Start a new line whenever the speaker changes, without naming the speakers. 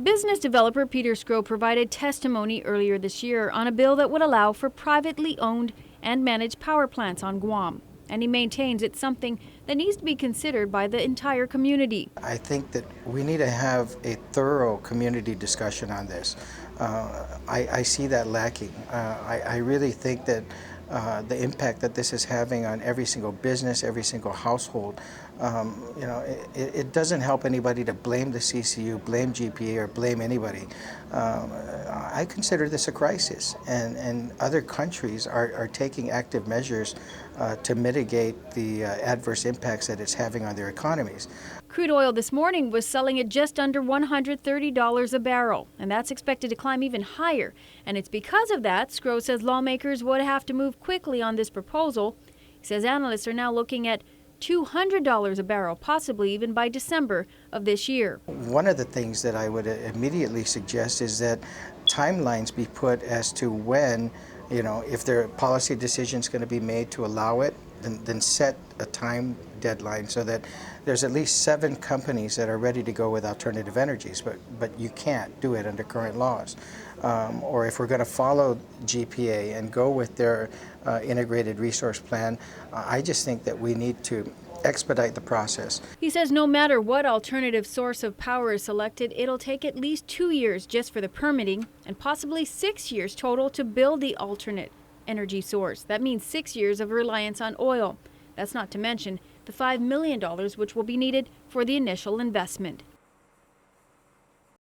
Business developer Peter Sgro provided testimony earlier this year on a bill that would allow for privately owned and managed power plants on Guam. And he maintains it's something that needs to be considered by the entire community.
I think that we need to have a thorough community discussion on this. I see that lacking. I really think that the impact that this is having on every single business, every single household, it doesn't help anybody to blame the CCU, blame GPA, or blame anybody. I consider this a crisis, and other countries are taking active measures to mitigate the adverse impacts that it's having on their economies.
Crude oil this morning was selling at just under $130 a barrel, and that's expected to climb even higher. And it's because of that, Sgro says lawmakers would have to move quickly on this proposal. He says analysts are now looking at $200 a barrel, possibly even by December of this year.
One of the things that I would immediately suggest is that timelines be put as to when, if there are policy decisions going to be made to allow it, then set a time deadline so that there's at least 7 companies that are ready to go with alternative energies, but you can't do it under current laws. Or if we're going to follow GPA and go with their integrated resource plan, I just think that we need to expedite the process.
He says no matter what alternative source of power is selected, it'll take at least 2 years just for the permitting and possibly 6 years total to build the alternate energy source. That means 6 years of reliance on oil. That's not to mention the $5 million which will be needed for the initial investment.